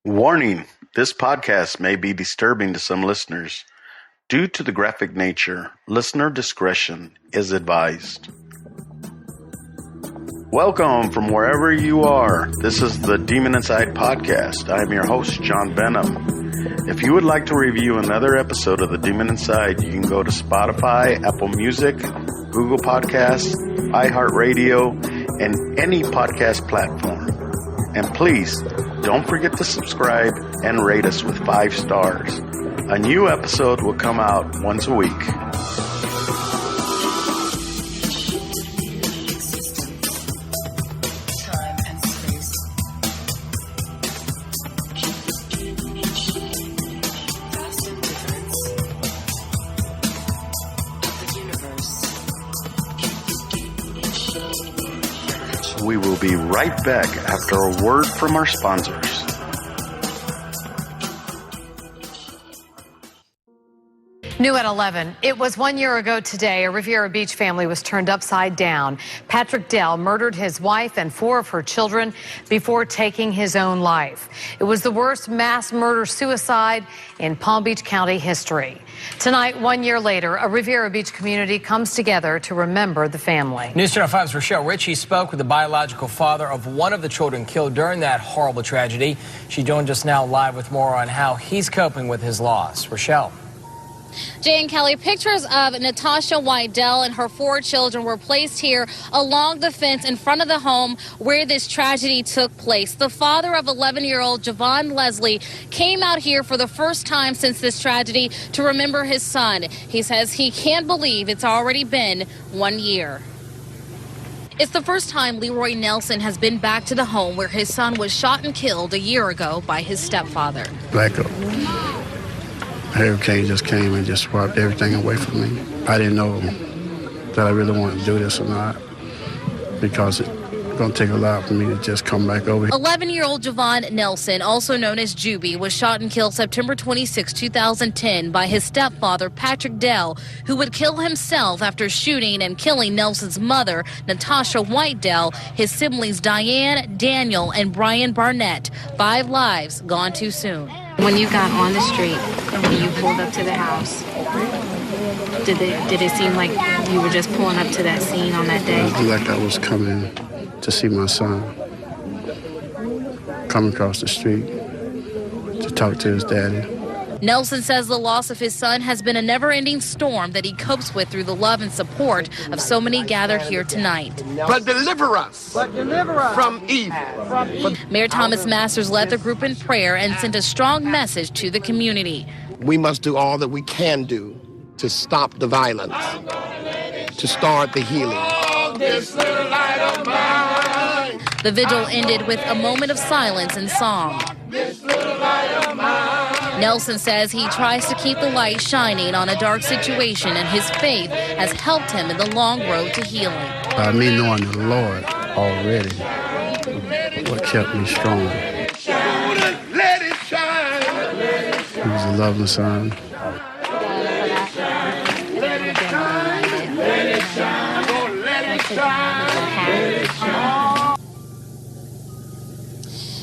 Warning: this podcast may be disturbing to some listeners. Due to the graphic nature, listener discretion is advised. Welcome from wherever you are. This is the Demon Inside podcast. I am your host, John Benham. If you would like to review another episode of the Demon Inside, you can go to Spotify, Apple Music, Google Podcasts, iHeartRadio, and any podcast platform. And please, don't forget to subscribe and rate us with 5 stars. A new episode will come out once a week. We will be right back after a word from our sponsors. New at 11. It was 1 year ago today, a Riviera Beach family was turned upside down. Patrick Dell murdered his wife and 4 of her children before taking his own life. It was the worst mass murder-suicide in Palm Beach County history. Tonight, 1 year later, a Riviera Beach community comes together to remember the family. News Channel 5's Rochelle Ritchie spoke with the biological father of one of the children killed during that horrible tragedy. She joined us now live with more on how he's coping with his loss. Rochelle. Jay and Kelly, pictures of Natasha White Dell and her 4 children were placed here along the fence in front of the home where this tragedy took place. The father of 11-year-old Javon Leslie came out here for the first time since this tragedy to remember his son. He says he can't believe it's already been 1 year. It's the first time Leroy Nelson has been back to the home where his son was shot and killed a year ago by his stepfather. Blackout. Hurricane just came and just swept everything away from me. I didn't know that I really wanted to do this or not because it's going to take a lot for me to just come back over here. 11-year-old Javon Nelson, also known as Juby, was shot and killed September 26, 2010 by his stepfather, Patrick Dell, who would kill himself after shooting and killing Nelson's mother, Natasha White Dell, his siblings Diane, Daniel, and Brian Barnett. 5 lives gone too soon. When you got on the street and you pulled up to the house, did it seem like you were just pulling up to that scene on that day? It was like I was coming to see my son, come across the street to talk to his daddy. Nelson says the loss of his son has been a never-ending storm that he copes with through the love and support of so many gathered here tonight. But deliver us from evil. Mayor Thomas Masters led the group in prayer and sent a strong message to the community. We must do all that we can do to stop the violence, to start the healing. The vigil ended with a moment of silence and song. Nelson says he tries to keep the light shining on a dark situation, and his faith has helped him in the long road to healing. By me knowing the Lord already, what kept me strong. He was a loving son.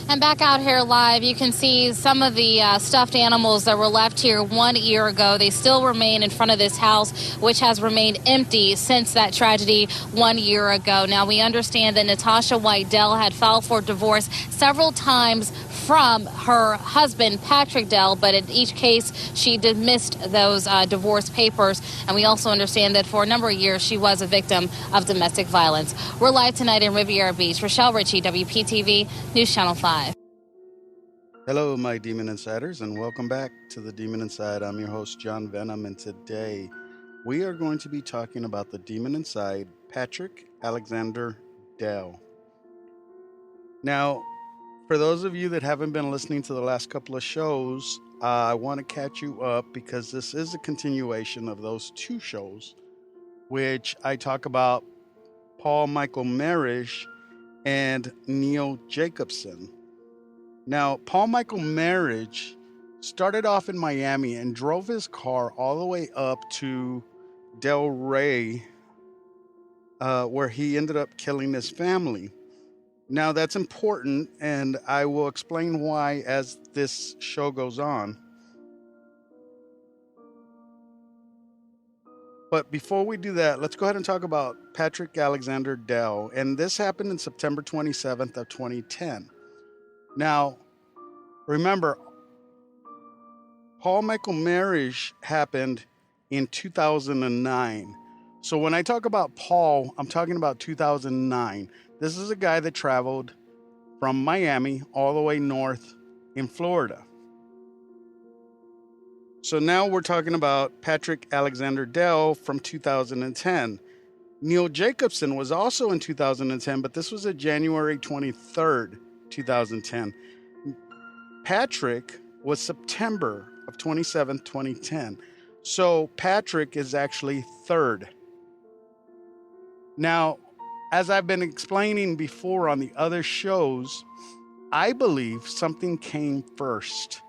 And back out here live, you can see some of the stuffed animals that were left here 1 year ago. They still remain in front of this house, which has remained empty since that tragedy 1 year ago. Now, we understand that Natasha White Dell had filed for divorce several times from her husband, Patrick Dell, but in each case, she dismissed those divorce papers. And we also understand that for a number of years, she was a victim of domestic violence. We're live tonight in Riviera Beach. Rochelle Ritchie, WPTV, News Channel 5. Hello, my Demon Insiders, and welcome back to the Demon Inside. I'm your host, John Benham, and today we are going to be talking about the Demon Inside, Patrick Alexander Dell. Now, for those of you that haven't been listening to the last couple of shows, I want to catch you up because this is a continuation of those 2 shows, which I talk about Paul Michael Marish and Neil Jacobson. Now, Paul Michael Marish started off in Miami and drove his car all the way up to Delray, where he ended up killing his family. Now, that's important, and I will explain why as this show goes on. But before we do that, let's go ahead and talk about Patrick Alexander Dell. And this happened in September 27th of 2010. Now, remember, Paul Michael marriage happened in 2009. So when I talk about Paul, I'm talking about 2009. This is a guy that traveled from Miami all the way north in Florida. So now we're talking about Patrick Alexander Dell from 2010. Neil Jacobson was also in 2010, but this was at January 23rd, 2010. Patrick was September of 27th, 2010. So Patrick is actually third. Now, as I've been explaining before on the other shows, I believe something came first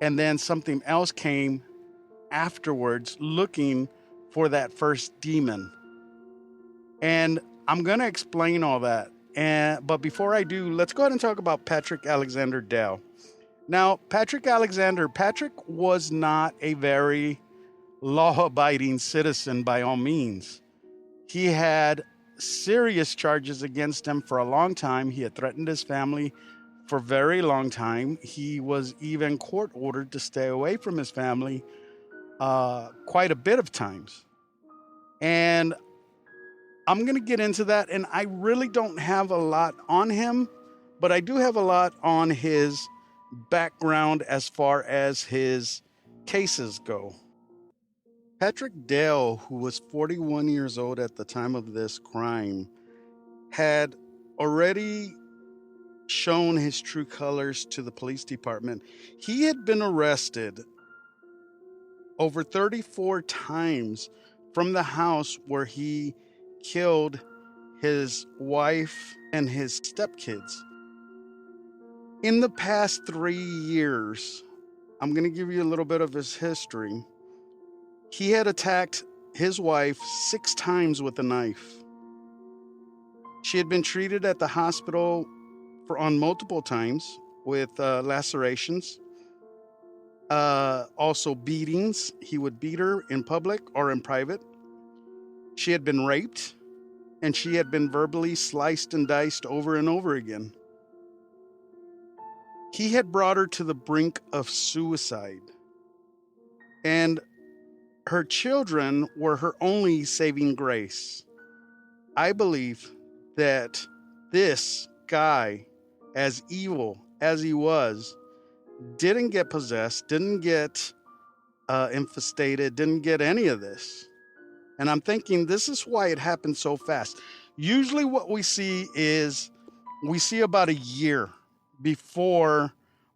and then something else came afterwards looking for that first demon. And I'm going to explain all that. But before I do, let's go ahead and talk about Patrick Alexander Dell. Now, Patrick was not a very law-abiding citizen by all means. He had serious charges against him for a long time. He had threatened his family for a very long time. He was even court-ordered to stay away from his family quite a bit of times. And I'm going to get into that, and I really don't have a lot on him, but I do have a lot on his background as far as his cases go. Patrick Dell, who was 41 years old at the time of this crime, had already shown his true colors to the police department. He had been arrested over 34 times from the house where he killed his wife and his stepkids. In the past 3 years, I'm going to give you a little bit of his history. He had attacked his wife 6 times with a knife. She had been treated at the hospital on multiple times with lacerations, also beatings. He would beat her in public or in private. She had been raped, and she had been verbally sliced and diced over and over again. He had brought her to the brink of suicide, and her children were her only saving grace. I believe that this guy, as evil as he was, didn't get possessed, didn't get infestated, didn't get any of this. And I'm thinking this is why it happened so fast. Usually what we see is we see about a year before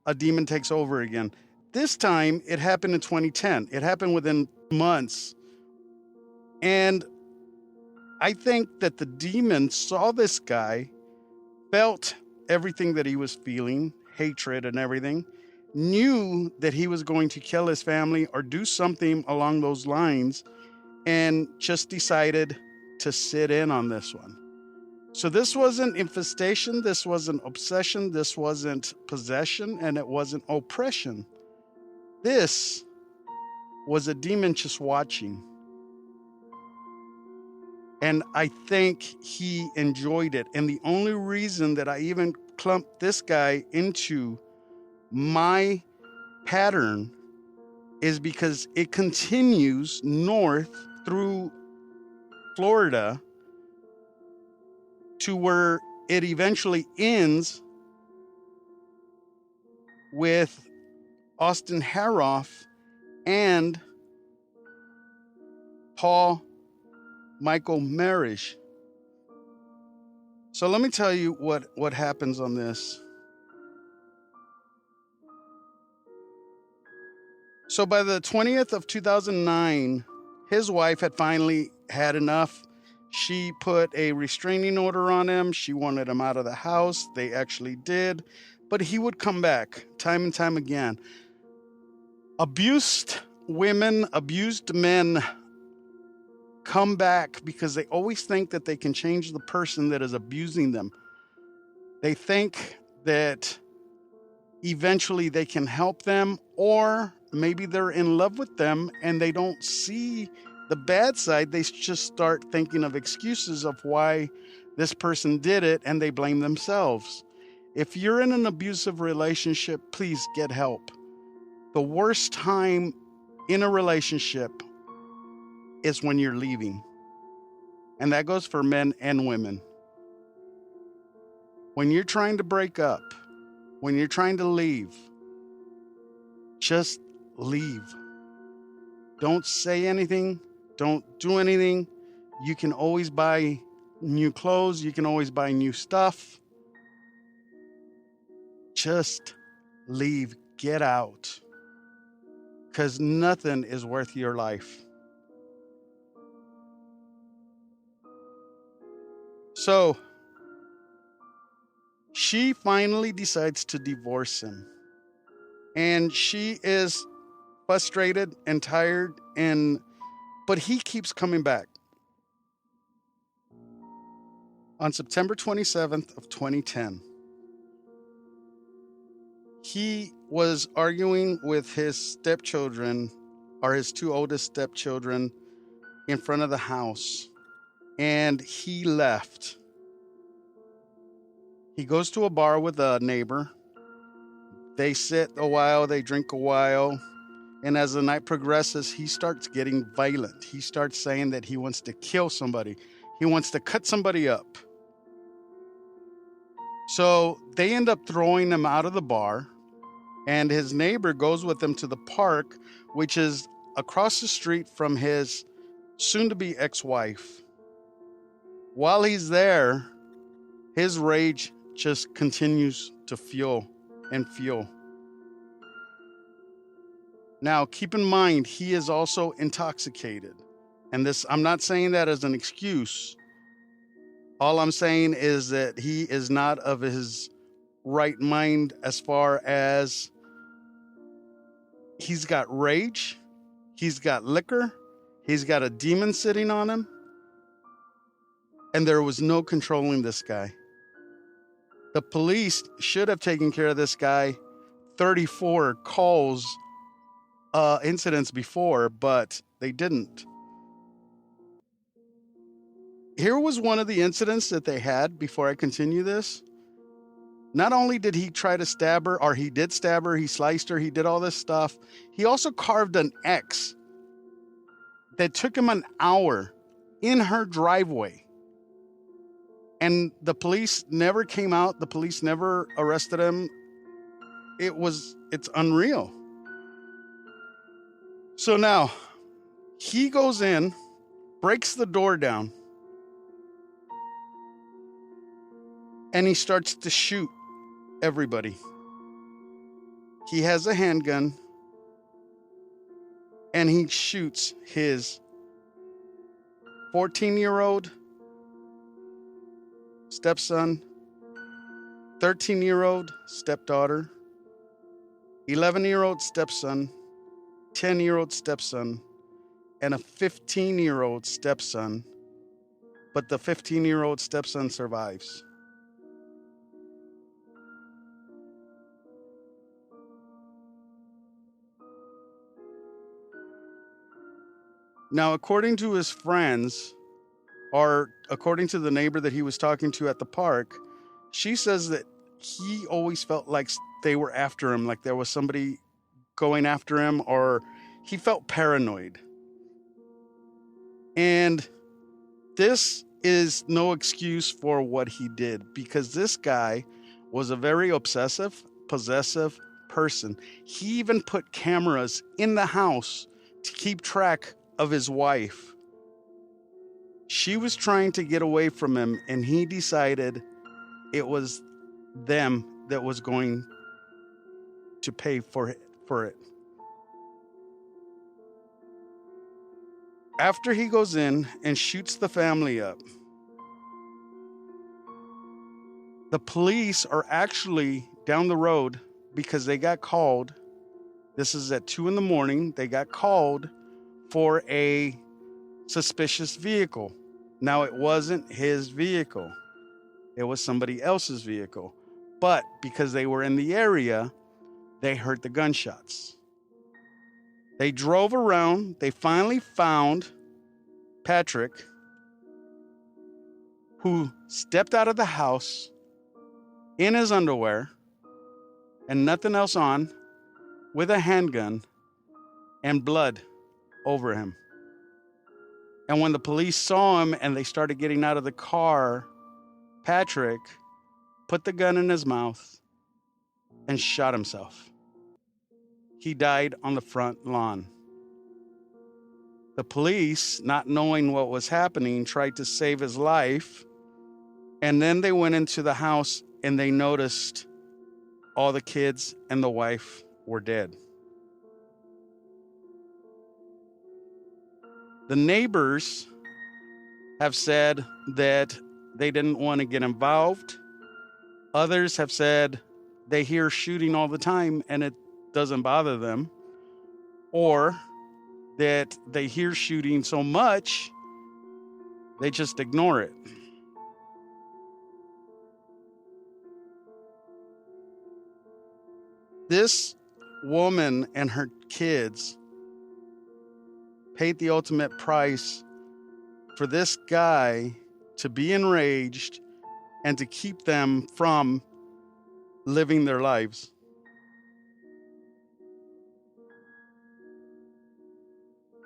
a demon takes over again. This time it happened in 2010. It happened within months. And I think that the demon saw this guy, felt everything that he was feeling, hatred and everything, knew that he was going to kill his family or do something along those lines, and just decided to sit in on this one. So this wasn't infestation, this wasn't obsession, this wasn't possession, and it wasn't oppression. This was a demon just watching. And I think he enjoyed it. And the only reason that I even clumped this guy into my pattern is because it continues north through Florida to where it eventually ends with Austin Haroff and Paul Michael Marish. So let me tell you what happens on this. So by the 20th of 2009, his wife had finally had enough. She put a restraining order on him. She wanted him out of the house. They actually did. But he would come back time and time again. Abused women, abused men come back because they always think that they can change the person that is abusing them. They think that eventually they can help them, or maybe they're in love with them and they don't see the bad side. They just start thinking of excuses of why this person did it, and they blame themselves. If you're in an abusive relationship, please get help. The worst time in a relationship is when you're leaving. And that goes for men and women. When you're trying to break up, when you're trying to leave, just leave. Don't say anything. Don't do anything. You can always buy new clothes. You can always buy new stuff. Just leave. Get out. Because nothing is worth your life. So, she finally decides to divorce him. And she is frustrated and tired, but he keeps coming back. On September 27th of 2010, he was arguing with his stepchildren, or his two oldest stepchildren, in front of the house, and he left. He goes to a bar with a neighbor. They sit a while, they drink a while, and as the night progresses, he starts getting violent. He starts saying that he wants to kill somebody. He wants to cut somebody up. So they end up throwing him out of the bar, and his neighbor goes with him to the park, which is across the street from his soon-to-be ex-wife. While he's there, his rage just continues to fuel and fuel. Now, keep in mind, he is also intoxicated. And this, I'm not saying that as an excuse. All I'm saying is that he is not of his right mind, as far as he's got rage, he's got liquor, he's got a demon sitting on him, and there was no controlling this guy. The police should have taken care of this guy 34 calls, incidents before, but they didn't. Here was one of the incidents that they had before I continue this. Not only did he try to stab her, or he did stab her, he sliced her, he did all this stuff. He also carved an X that took him an hour in her driveway. And the police never came out. The police never arrested him. It's unreal. So now he goes in, breaks the door down, and he starts to shoot everybody. He has a handgun, and he shoots his 14-year-old stepson, 13-year-old stepdaughter, 11-year-old stepson, 10-year-old stepson, and a 15-year-old stepson, but the 15-year-old stepson survives. Now, according to his friends, or according to the neighbor that he was talking to at the park, she says that he always felt like they were after him, like there was somebody going after him, or he felt paranoid. And this is no excuse for what he did, because this guy was a very obsessive, possessive person. He even put cameras in the house to keep track of his wife. She was trying to get away from him, and he decided it was them that was going to pay for it. After he goes in and shoots the family up, the police are actually down the road because they got called. This is at 2 a.m. They got called for a suspicious vehicle. Now, it wasn't his vehicle. it was somebody else's vehicle. But because they were in the area, they heard the gunshots. They drove around. They finally found Patrick, who stepped out of the house in his underwear and nothing else on, with a handgun and blood over him. And when the police saw him and they started getting out of the car, Patrick put the gun in his mouth and shot himself. He died on the front lawn. The police, not knowing what was happening, tried to save his life. And then they went into the house and they noticed all the kids and the wife were dead. The neighbors have said that they didn't want to get involved. Others have said they hear shooting all the time and it doesn't bother them. Or that they hear shooting so much, they just ignore it. This woman and her kids paid the ultimate price for this guy to be enraged and to keep them from living their lives.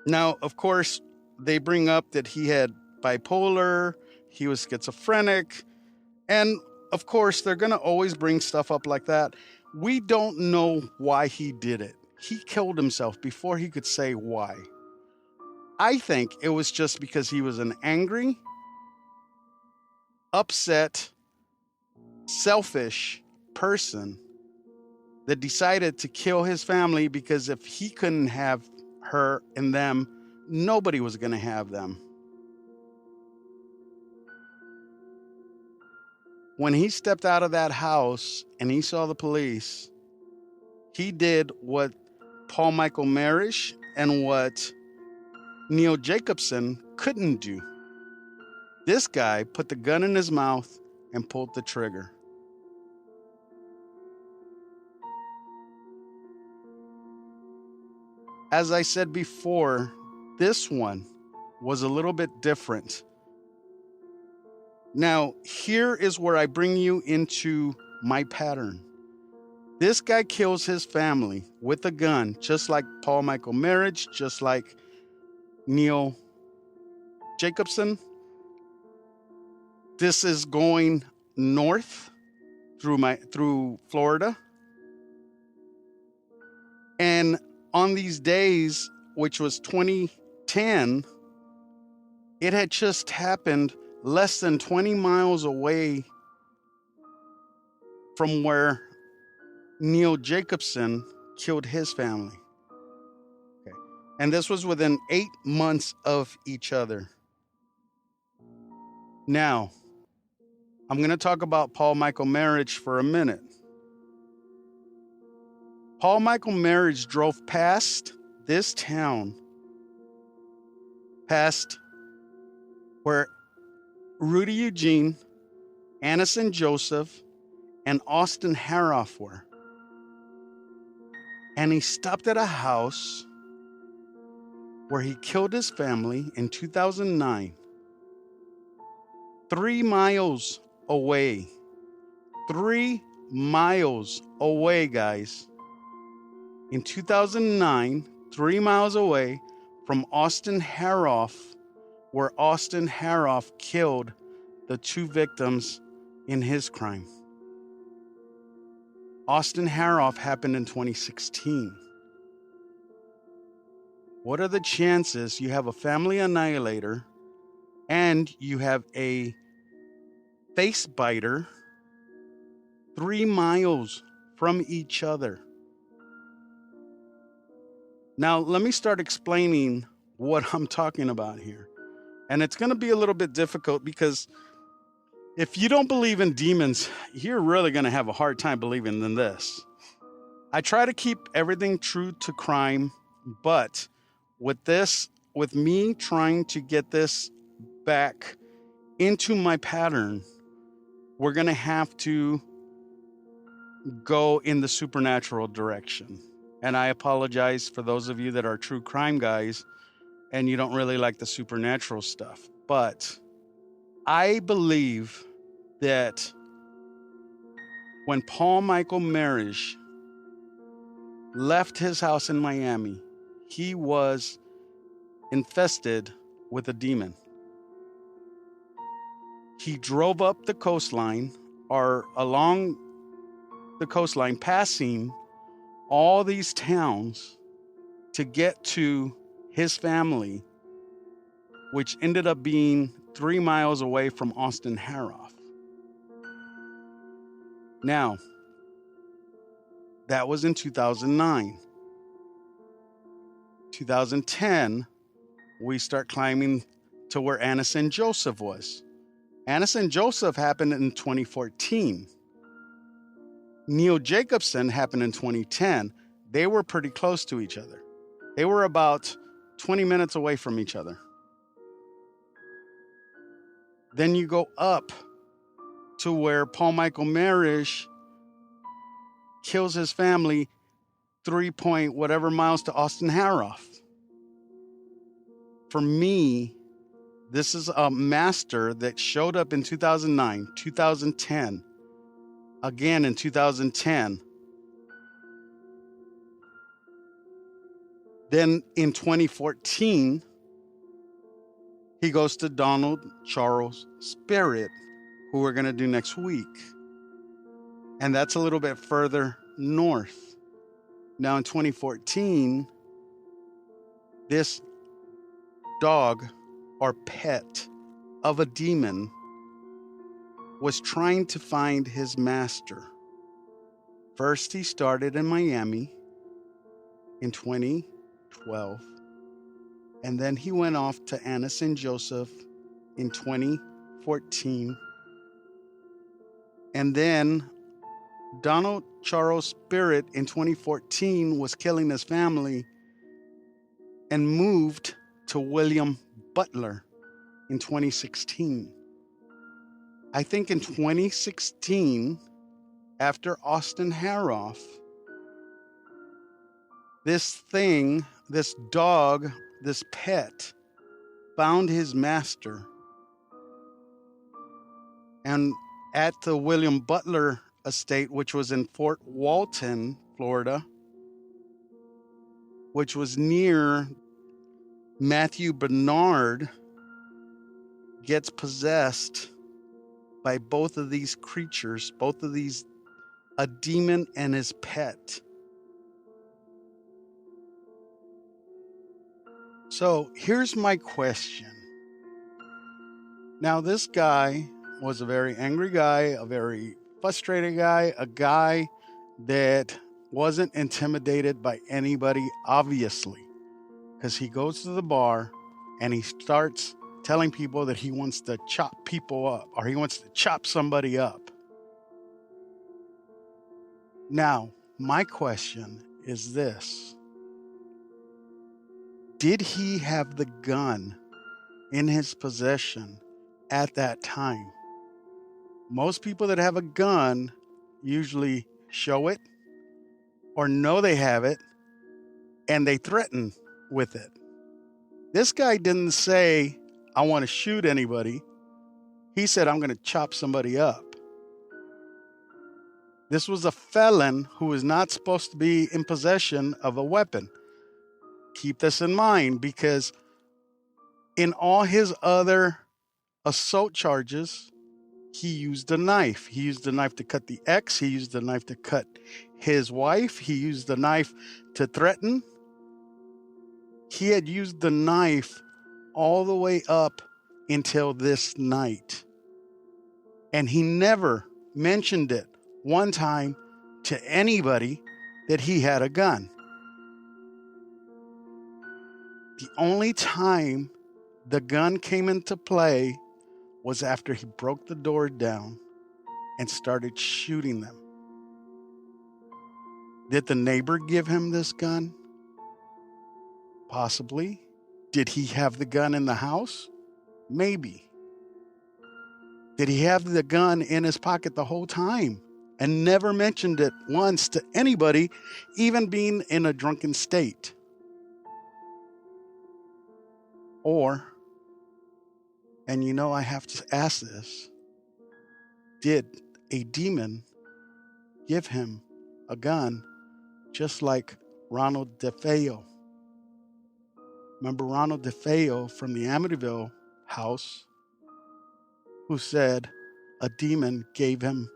Now, of course, they bring up that he had bipolar, he was schizophrenic, and of course, they're going to always bring stuff up like that. We don't know why he did it. He killed himself before he could say why. I think it was just because he was an angry, upset, selfish person that decided to kill his family because if he couldn't have her and them, nobody was going to have them. When he stepped out of that house and he saw the police, he did what Paul Michael Marish and what Neil Jacobson couldn't do. This guy put the gun in his mouth and pulled the trigger. As I said before, this one was a little bit different. Now, here is where I bring you into my pattern. This guy kills his family with a gun, just like Paul Michael Marriage, just like Neil Jacobson. This is going north through Florida. And on these days, which was 2010, it had just happened less than 20 miles away from where Neil Jacobson killed his family. Okay. And this was within 8 months of each other. Now, I'm going to talk about Paul Michael Marriage for a minute. Paul Michael Marriage drove past this town, past where Rudy Eugene, Annison Joseph, and Austin Haroff were. And he stopped at a house where he killed his family in 2009. 3 miles away. 3 miles away, guys. In 2009, 3 miles away from Austin Haroff, where Austin Haroff killed the 2 victims in his crime. Austin Haroff happened in 2016. What are the chances you have a family annihilator and you have a facebiter 3 miles from each other? Now, let me start explaining what I'm talking about here. And it's going to be a little bit difficult because if you don't believe in demons, you're really going to have a hard time believing in this. I try to keep everything true to crime, but with me trying to get this back into my pattern, we're going to have to go in the supernatural direction. And I apologize for those of you that are true crime guys and you don't really like the supernatural stuff. But I believe that when Paul Michael Marish left his house in Miami, he was infested with a demon. He drove up the coastline or along the coastline, passing all these towns to get to his family, which ended up being 3 miles away from Austin Haroff. Now, that was in 2009. 2010, we start climbing to where Annis and Joseph was. Annis and Joseph happened in 2014. Neil Jacobson happened in 2010. They were pretty close to each other. They were about 20 minutes away from each other. Then you go up to where Paul Michael Marish kills his family 3-point-whatever miles to Austin Haroff. For me, this is a master that showed up in 2009, 2010, again in 2010. Then in 2014, he goes to Donald Charles Spirit, who we're going to do next week. And that's a little bit further north. Now in 2014, this dog or pet of a demon was trying to find his master. First, he started in Miami in 2012, and then he went off to Annis and Joseph in 2014. And then Donald Charles Spirit in 2014 was killing his family and moved to William Butler in 2016. I think in 2016, after Austin Haroff, this dog, this pet, found his master. And at the William Butler estate, which was in Fort Walton, Florida, which was near Matthew Bernard, gets possessed by both of these creatures, a demon and his pet. So here's my question. Now, this guy was a very angry guy, a very frustrated guy, a guy that wasn't intimidated by anybody, obviously, because he goes to the bar and he starts telling people that he wants to chop people up, or he wants to chop somebody up. Now, my question is this. Did he have the gun in his possession at that time? Most people that have a gun usually show it or know they have it, and they threaten with it. This guy didn't say, I want to shoot anybody. He said, I'm going to chop somebody up. This was a felon who was not supposed to be in possession of a weapon. Keep this in mind, because in all his other assault charges, he used a knife. He used a knife to cut the ex. He used a knife to cut his wife. He used the knife to threaten. He had used the knife all the way up until this night. And he never mentioned it one time to anybody that he had a gun. The only time the gun came into play was after he broke the door down and started shooting them. Did the neighbor give him this gun? Possibly. Did he have the gun in the house? Maybe. Did he have the gun in his pocket the whole time and never mentioned it once to anybody, even being in a drunken state? Or, and you know I have to ask this, did a demon give him a gun just like Ronald DeFeo? Remember Ronald DeFeo from the Amityville house, who said a demon gave him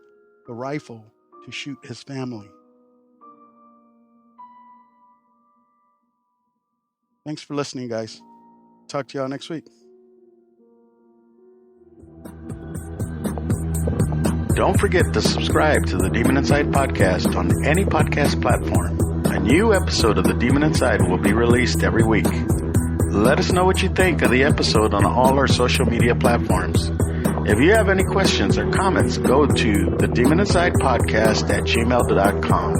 the rifle to shoot his family? Thanks for listening, guys. Talk to y'all next week. Don't forget to subscribe to the Demon Inside podcast on any podcast platform. A new episode of the Demon Inside will be released every week. Let us know what you think of the episode on all our social media platforms. If you have any questions or comments, go to the Demon Inside podcast at gmail.com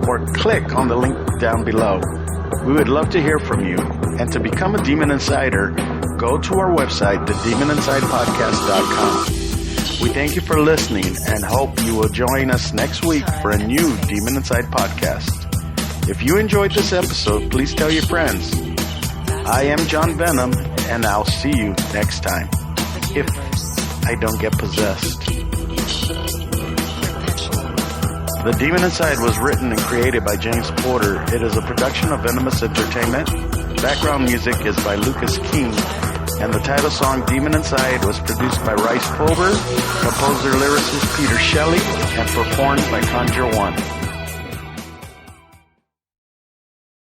or click on the link down below. We would love to hear from you. And to become a Demon Insider, go to our website, thedemoninsidepodcast.com. We thank you for listening and hope you will join us next week for a new Demon Inside podcast. If you enjoyed this episode, please tell your friends. I am John Venom, and I'll see you next time, if I don't get possessed. The Demon Inside was written and created by James Porter. It is a production of Venomous Entertainment. Background music is by Lucas King. And the title song, Demon Inside, was produced by Rice Pulver, composer lyricist Peter Shelley, and performed by Conjure One.